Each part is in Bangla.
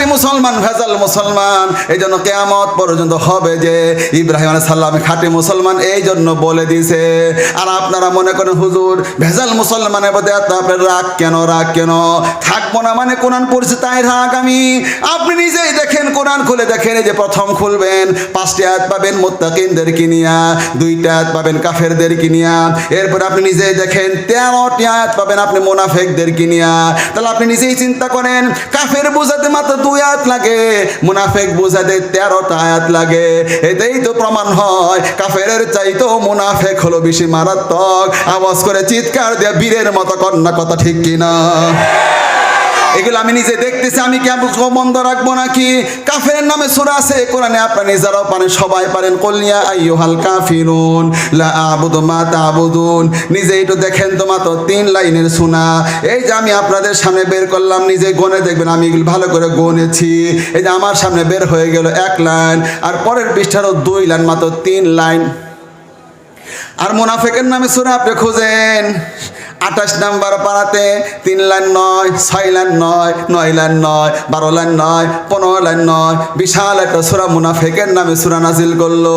খাঁটি মুসলমান, ভেজাল মুসলমান। এই জন্য কিয়ামত পর্যন্ত হবে যে ইব্রাহিম আলাইহিস সালাম খাঁটি মুসলমান, এই জন্য বলে দিছে। আর আপনারা মনে করেন হুজুর ভেজাল মুসলমানের প্রতি এত আপনার রাগ কেন, রাগ কেন? থাকবো না মানে কোরআন পড়ছি তাই রাগ আমি? আপনি নিজেই দেখেন, কোরআন খুলে দেখেন, এই যে প্রথম খুলবেন 5টি আয়াত পাবেন মুত্তাকিনদেরকে নিয়া, 2টা আয়াত পাবেন কাফেরদেরকে নিয়া। এরপর আপনি নিজেই দেখেন 13টি আয়াত পাবেন আপনি মুনাফিকদেরকে নিয়া। তাহলে আপনি নিজেই চিন্তা করেন, কাফের বোঝাতে মাত্র 2 আয়াত লাগে, মুনাফিক বোঝাতে 13টা আয়াত লাগে। এতেই তো প্রমাণ হয় কাফেরের চাইতেও মুনাফিক হলো বেশি মারাত্মক। আওয়াজ করে চিৎকার দিয়ে বীরের মতো কন্যা, কথা ঠিক কিনা? এগুলো আমি নিজে দেখতেছি, আমি কি বন্ধ রাখবো নাকি? কাফেরের নামে সূরা আছে কোরআনে, আপনারা নিজেরাও পারেন, সবাই পারেন। কুল ইয়া আইয়ুহাল কাফিরুন লা আ'বুদু মা তা'বুদুন। নিজে একটু দেখেন তো, মাত্র 3 লাইনের সূরা। এই যে আমি আপনাদের সামনে বের করলাম, নিজে গনে দেখবেন, আমি এগুলো ভালো করে গনেছি। এই যে আমার সামনে বের হয়ে গেল 1 লাইন, আর পরের পৃষ্ঠারও 2 লাইন, মাত্র 3 লাইন। আর মুনাফিকের নামে সূরা আপনি খুঁজেন 28 নাম্বার পারাতে 3 লাইন নয়, 6 লাইন নয়, 9 লাইন নয়, 12 লাইন নয়, 15 লাইন নয়, বিশাল একটা সূরা মুনাফিকের নামে সূরা নাজিল করলো।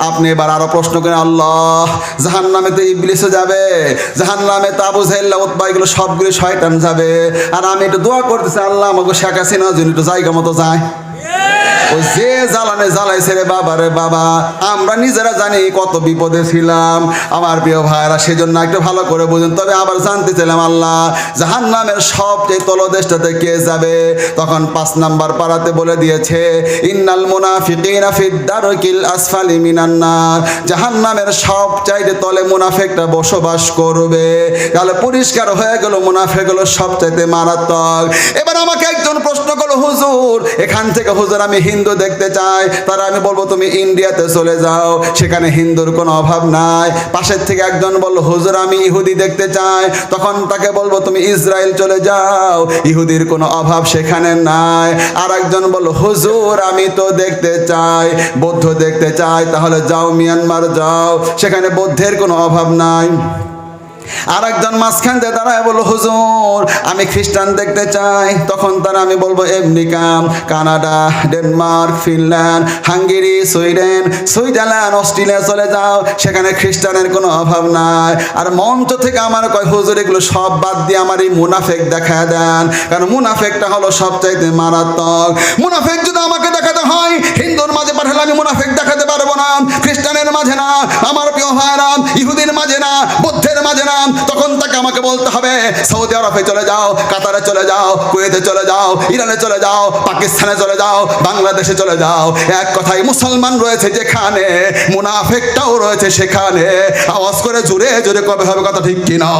আপনি এবার আরো প্রশ্ন করেন, আল্লাহ জাহান্নামে তো ইবলিসও যাবে, জাহান্নামে তো আবু জাহেল উতবা এগুলো সবগুলো শয়তান যাবে। আর আমি একটু দোয়া করতেছি, আল্লাহ আমাকে শেখ হাসিনা যেন একটু জায়গা মতো যায়। ওই যে জ্বালানে জ্বালাইছে রে বাবা, রে বাবা, আমরা নিজেরা জানি কত বিপদে ছিলাম আমার প্রিয় ভাইরা। সেজন্য একটু ভালো করে বুঝুন। তবে আবার জানতে চাইলাম, আল্লাহ জাহান্নামের সবচেয়ে তলদেশটাতে কে যাবে? তখন 5 নাম্বার পারাতে বলে দিয়েছে, ইন্নাল মুনাফিকিনা ফিদ দারকিল আসফালি মিনান নার। জাহান্নামের সবচাইতে তলে মুনাফিকটা বসবাস করবে। তাহলে পরিষ্কার হয়ে গেল মুনাফিক হলো সবচাইতে মারাত্মক। এবার আমাকে একজন প্রশ্ন করলো, হুজুর এখান থেকে হুজুর আমি হিন্দু দেখতে চাই। তারা আমি বলবো তুমি ইন্ডিয়াতে চলে যাও, সেখানে হিন্দুর কোনো অভাব নাই। পাশের থেকে একজন বললো, হুজুর আমি ইহুদি দেখতে চাই। তখন তাকে বলবো তুমি ইসরায়েল চলে যাও, ইহুদির কোনো অভাব সেখানে নাই। আর একজন বললো, হুজুর আমি তো দেখতে চাই, বৌদ্ধ দেখতে চাই। তাহলে যাও মিয়ানমার যাও, সেখানে বৌদ্ধের কোনো অভাব নাই। আর একজন মাঝখান দিয়ে দাঁড়ায় বললো, হুজুর আমি খ্রিস্টান দেখতে চাই। তখন তারা আমি বলবো America, Canada, Denmark, Finland, Hungary, Sweden, Switzerland, Australia চলে যাও, সেখানে খ্রিস্টানের কোনো অভাব নাই। আর মঞ্চ থেকে আমার কয়, হুজুর এগুলো সব বাদ দিয়ে আমার এই মুনাফিক দেখায় দেন, কারণ মুনাফিকটা হলো সবচাইতে মারাত্মক। মুনাফিক যদি আমাকে দেখাতে হয়, হিন্দুর মাঝে পাঠালে আমি মুনাফিক দেখাতে পারবো না, খ্রিস্টানের মাঝে না, আমার প্রিয় ভাইরা, ইহুদির মাঝে না, বৌদ্ধের মাঝে না। তখন তাকে আমাকে বলতে হবে সৌদি আরবে চলে যাও, কাতারে চলে যাও, কুয়েতে চলে যাও, ইরানে চলে যাও, পাকিস্তানে চলে যাও, বাংলাদেশে চলে যাও। এক কথায় মুসলমান রয়েছে যেখানে, মুনাফিকটাও রয়েছে সেখানে। আওয়াজ করে জোরে জোরে কবে হবে, কথা ঠিক কিনা?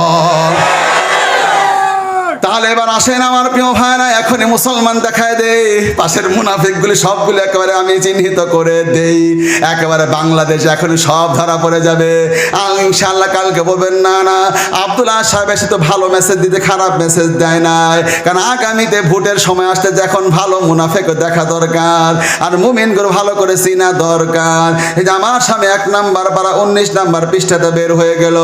তাহলে এবার আসেন আমার প্রিয় ভাইরা, এখনই মুসলমান দেখায় দেই, পাশের মুনাফিকগুলি সবগুলো একেবারে আমি চিহ্নিত করে দেই। একেবারে বাংলাদেশ এখন সব ধরা পড়ে যাবে ইনশাআল্লাহ। কালকে বলবেন না না আব্দুল্লাহ সাহেব এসে তো ভালো মেসেজ দিতে খারাপ মেসেজ দেয় নাই, কারণ আগামীতে ভোটের সময় আসতে এখন ভালো মুনাফিকও দেখা দরকার, আর মুমিনগুলো ভালো করে চিনা দরকার। এই যে আমার সামনে 1 নাম্বার পারা 19 নাম্বার পৃষ্ঠাতে বের হয়ে গেল।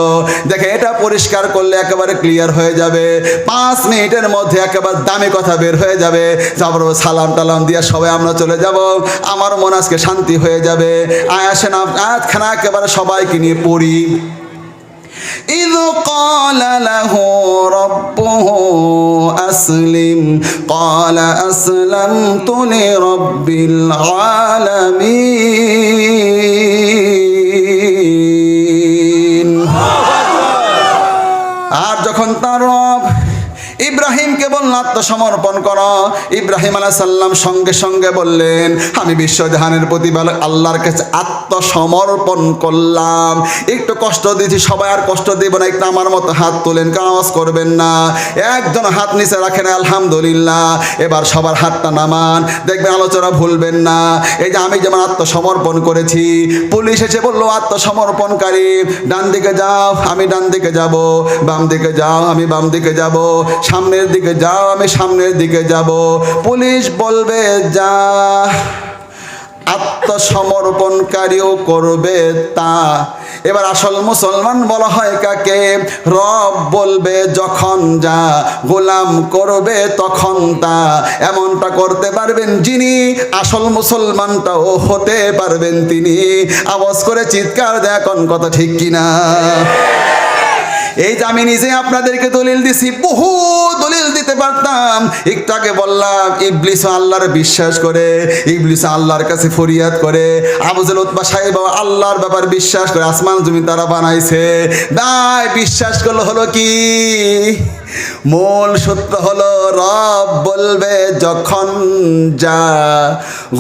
দেখে এটা পরিষ্কার করলে একেবারে ক্লিয়ার হয়ে যাবে। 5 মিনিটের মধ্যে একেবারে দামি কথা বের হয়ে যাবে। যাবো সালাম টালাম দিয়া সবাই আমরা চলে যাব, আমার মন আজকে শান্তি হয়ে যাবে। আসেন আয়াতখানা একেবারে সবাইকে নিয়ে পড়ি। إذ قال له ربه أسلم قال أسلمت لرب العالمين। আর যখন তার রব ইব্রাহিমকে বললেন আত্মসমর্পণ করো, ইব্রাহিম আলাইহিস সালাম সঙ্গে সঙ্গে বললেন আমি বিশ্বজাহানের প্রতিপালক আল্লাহর কাছে আত্মসমর্পণ করলাম। একটু কষ্ট দিয়েছি, সবাই আর কষ্ট দেব না, একটু আমার মতো হাত তোলেন, কারণ আওয়াজ করবেন না, একজন হাত নিচে রাখেন আলহামদুলিল্লাহ। এবার সবার হাতটা নামান, দেখবেন আলোচনা ভুলবেন না। এই যে আমি যেমন আত্মসমর্পণ করেছি, পুলিশ এসে বললো আত্মসমর্পণকারী ডান দিকে যাও, আমি ডান দিকে যাব, বাম দিকে যাও, আমি বাম দিকে যাব, সামনের দিকে যাও, আমি সামনের দিকে যাব। পুলিশ বলবে যা, আত্মসমর্পণকারীও করবে তা। এবার আসল মুসলমান বলা হয় কাকে? রব বলবে যখন যা, গোলাম করবে তখন তা। এমনটা করতে পারবেন যিনি, আসল মুসলমানটাও হতে পারবেন তিনি। আওয়াজ করে চিৎকার দেয় কোন কথা ঠিক কিনা? এই যে আমি নিজে আপনাদেরকে দলিল দিছি, বহু দলিল দিতে পারতাম। একটু আগে বললাম ইবলিস আল্লাহর বিশ্বাস করে, ইবলিস আল্লাহর কাছে ফরিয়াদ করে। আবু জেহেল উতবা সাহেব আল্লাহর ব্যাপার বিশ্বাস করে, আসমান জমিন তারা বানাইছে। তাই বিশ্বাস করলো হলো কি? মূল সত্য হলো রব বলবে যখন যা,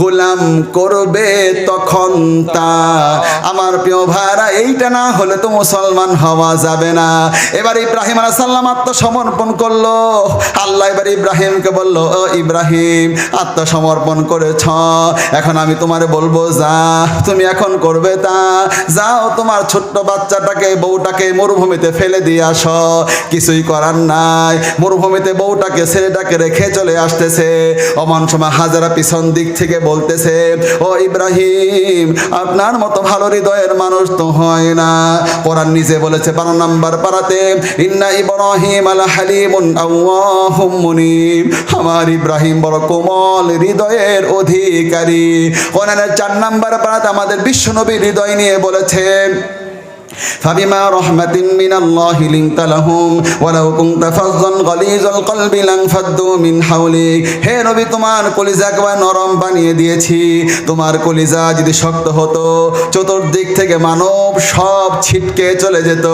গোলাম করবে তখন তা। আমার প্রিয় ভাইরা, এইটা না হলে তো মুসলমান হওয়া যাবে না। এবার ইব্রাহিম আলাইহিস সালাম আত্মসমর্পণ করলো। আল্লাহ এবার ইব্রাহিমকে বলল, ও ইব্রাহিম, আত্মসমর্পণ করেছ, এখন আমি তোমারে বলবো যা, তুমি এখন করবে তা। যাও তোমার ছোট্ট বাচ্চাটাকে, বউটাকে মরুভূমিতে ফেলে দিয়ে আসো। কিছুই করার নাই, মরুভূমিতে বউটাকে ছেলেটাকে রেখে চলে আসতেছে। অমন সময় হাজেরা পিছন দিক থেকে বলতেছে, ও ইব্রাহিম, আপনার মতো ভালো হৃদয়ের মানুষ তো হয় না। কোরআন নিজে বলেছে 12 নম্বর পারাতে, ইন্না ইব্রাহিম আলা হালিমুন আওয়াহুম মুনিব, আমার ইব্রাহিম বড় কোমল হৃদয়ের অধিকারী। কোরআনের 4 নম্বর পারাতে আমাদের বিশ্বনবী হৃদয় নিয়ে বলেছেন, فبما رحمة من الله لنت لهم ولو كنت فظا غليظ القلب لانفضوا من حولك। হে নবী, তোমার কলিজা একেবারে নরম বানিয়ে দিয়েছি। তোমার কলিজা যদি শক্ত হতো, চতুর্দিক থেকে মানব সব ছিটকে চলে যেত।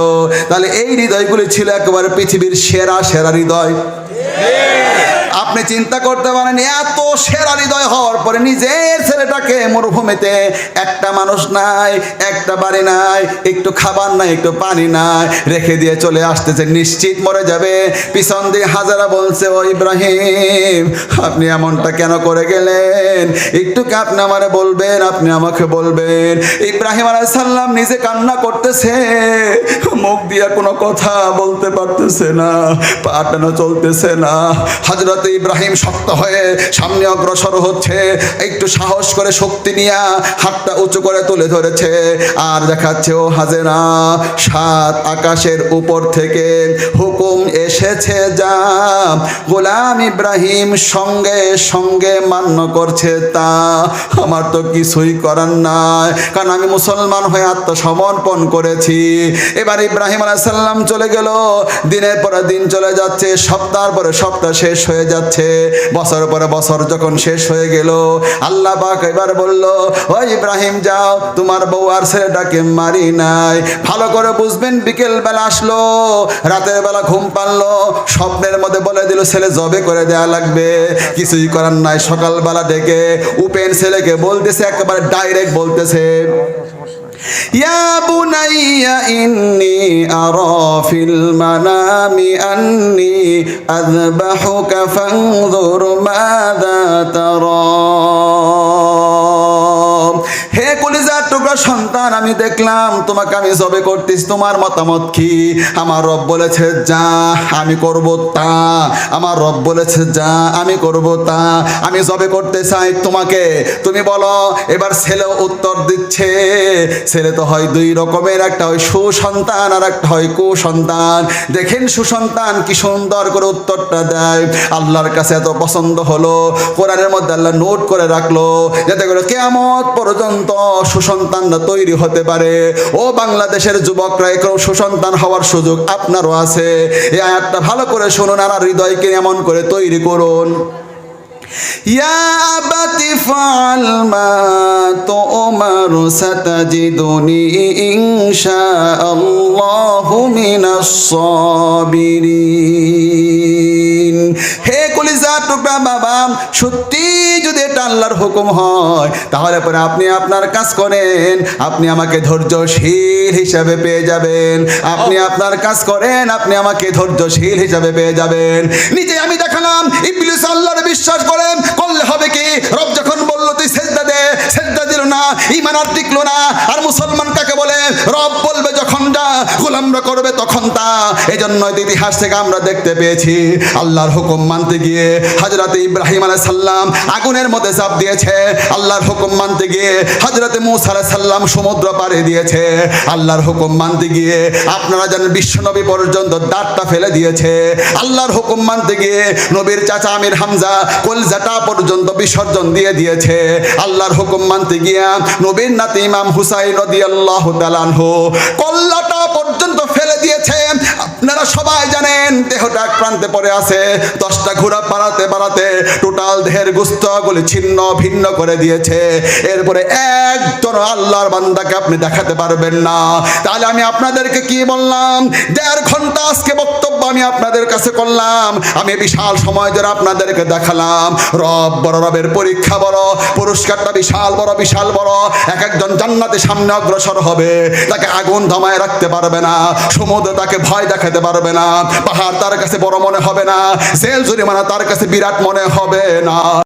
তাহলে এই হৃদয়গুলি ছিল একেবারে পৃথিবীর সেরা সেরা হৃদয়। আপনি চিন্তা করতে পারেন, এত সেরা হৃদয় হওয়ার পরে নিজের ছেলেটাকে মরুভূমিতে, একটা মানুষ নাই, একটা বাড়ি নাই, একটু খাবার নাই, একটু পানি নাই, রেখে দিয়ে চলে আসতেছে, নিশ্চিত মরে যাবে। পিছন দিয়ে হাজারা বলছে, ও ইব্রাহিম, আপনি এমনটা কেন করে গেলেন? একটু কি আপনি আমারে বলবেন, আপনি আমাকে বলবেন? ইব্রাহিম আলাইহিস সালাম নিজে কান্না করতেছে, মুখ দিয়া কোনো কথা বলতে পারতেছে না, পাটানো চলতেছে না। হযরত ইব্রাহিম শক্ত হয়ে সামনে অগ্রসর হচ্ছে, একটু সাহস করে শক্তি নিয়ে হাতটা উঁচু করে তুলে ধরেছে, আর দেখাচ্ছে, ও হাজেরা, 7 আকাশের উপর থেকে হুকুম এসেছে যা, গোলাম ইব্রাহিম সঙ্গে সঙ্গে মান্য করছে তা। আমার তো কিছুই করার নাই, কারণ আমি মুসলমান হয়ে আত্মসমর্পণ করেছি। এবার ইব্রাহিম আলাইহিস সালাম চলে গেল। দিনের পরে দিন চলে যাচ্ছে, সপ্তাহের পরে সপ্তাহ শেষ হয়ে যাচ্ছে, বছর পরে বছর যখন শেষ হয়ে গেল, আল্লাহ পাক এবার বলল, ও ইব্রাহিম, যাও, তোমার বউ আর ছেলেটাকে মারি নাই। ভালো করে বুঝবেন, বিকেল বেলা আসলো, রাতের বেলা ঘুম পারলো, স্বপ্নের মধ্যে বলে দিল ছেলে জবে করে দেয়া লাগবে। কিছুই করার নাই, সকালবেলা ডেকে উপেন ছেলেকে বলতেছে, একেবারে ডাইরেক্ট বলতেছে, ইয়া বুনাইয়া ইন্নী আরা ফিল মানামি আন্নী আযবাহুকা ফানজুর মাযা তারা। হে কলিজার টুকরা সন্তান, আমি দেখলাম তোমাকে আমি জবে করতেছি, তোমার মতামত কি? আমার রব বলেছে যা, আমি করব তা। আমার রব বলেছে যা, আমি করব তা। আমি জবে করতে চাই তোমাকে, তুমি বলো। এবার ছেলে উত্তর দিচ্ছে। ছেলে তো হয় 2 রকমের, একটা হয় সুসন্তান আর একটা হয় কুসন্তান। দেখেন সুসন্তান কি সুন্দর করে উত্তরটা দেয়। আল্লাহর কাছে এত পছন্দ হলো, কোরআনের মধ্যে আল্লাহ নোট করে রাখলো, যাতে করে কিয়ামত পর্যন্ত সুসন্তানরা তৈরি হতে পারে। ও বাংলাদেশের যুবকরা, এরকম সুসন্তান হওয়ার সুযোগ আপনারও আছে। এই আয়াতটা ভালো করে শুনুন, আর হৃদয়কে এমন করে তৈরি করুন। ইয়া আবাতি ফাআল মা তুমারু সাতাজিদুনি ইনশাআল্লাহু মিনাস সাবিরিন। হে কলিজার টুকরা বাবা, সত্যি যদি এটা আল্লাহর হুকুম হয়, তাহলে পরে আপনি আপনার কাজ করেন, আপনি আমাকে ধৈর্যশীল হিসাবে পেয়ে যাবেন। আপনি আপনার কাজ করেন, আপনি আমাকে ধৈর্যশীল হিসাবে পেয়ে যাবেন। নিজে আমি দেখালাম, ইবলিস আল্লাহর বিশ্বাস করেন, করলে হবে কি? রব যখন বলল তুই সেজদা দে, সেজদা দিল না, ঈমান আর টিকলো না। আর মুসলমান কাকে বলে? রব বলবে যখন যা, গোলামরা করবে তখন তা। কথা, এই জন্য ইতিহাস থেকে আমরা দেখতে পেয়েছি আল্লাহর হুকুম মানতে গিয়ে হযরত ইব্রাহিম আলাইহিস সালাম আগুনের মধ্যে ঝাঁপ দিয়েছে, আল্লাহর হুকুম মানতে গিয়ে হযরত মূসা আলাইহিস সালাম সমুদ্র পাড়ি দিয়েছে, আল্লাহর হুকুম মানতে গিয়ে আপনারা জানেন বিশ্বনবী পর্যন্ত দাঁতটা ফেলে দিয়েছে, আল্লাহর হুকুম মানতে গিয়ে নবীর চাচা আমির হামজা কলজাটা পর্যন্ত বিসর্জন দিয়ে দিয়েছে, আল্লাহর হুকুম মানতে গিয়ে নবীর নাতি ইমাম হুসাইন রাদিয়াল্লাহু তাআলা আনহু কল্লাটা পর্যন্ত ফেলে দিয়েছে। আপনারা সবাই জানেন দেহটা এক প্রান্তে পড়ে আছে, 10টা ঘোড়া পাড়াতে পাড়াতে টোটাল দেহের গোশতগুলি ছিন্ন ভিন্ন করে দিয়েছে। এরপরে একজন আল্লাহর বান্দাকে আপনি দেখাতে পারবেন না। তাহলে আমি আপনাদেরকে কি বললাম, 1.5 ঘন্টা আজকে বক্তব্য আমি আপনাদের কাছে করলাম, আমি বিশাল সময় ধরে আপনাদেরকে দেখালাম রব বড়, রবের পরীক্ষা বড়, পুরস্কারটা বিশাল বড় বিশাল বড়। এক একজন জান্নাতে সামনে অগ্রসর হবে, তাকে আগুন ধমায় রাখতে পারবে না, সমুদ্র তাকে ভয় দেখাতে পারবে না, পাহাড় তার কাছে বড় মনে হবে না, জেল জরিমানা তার কাছে বিরাট মনে হবে না।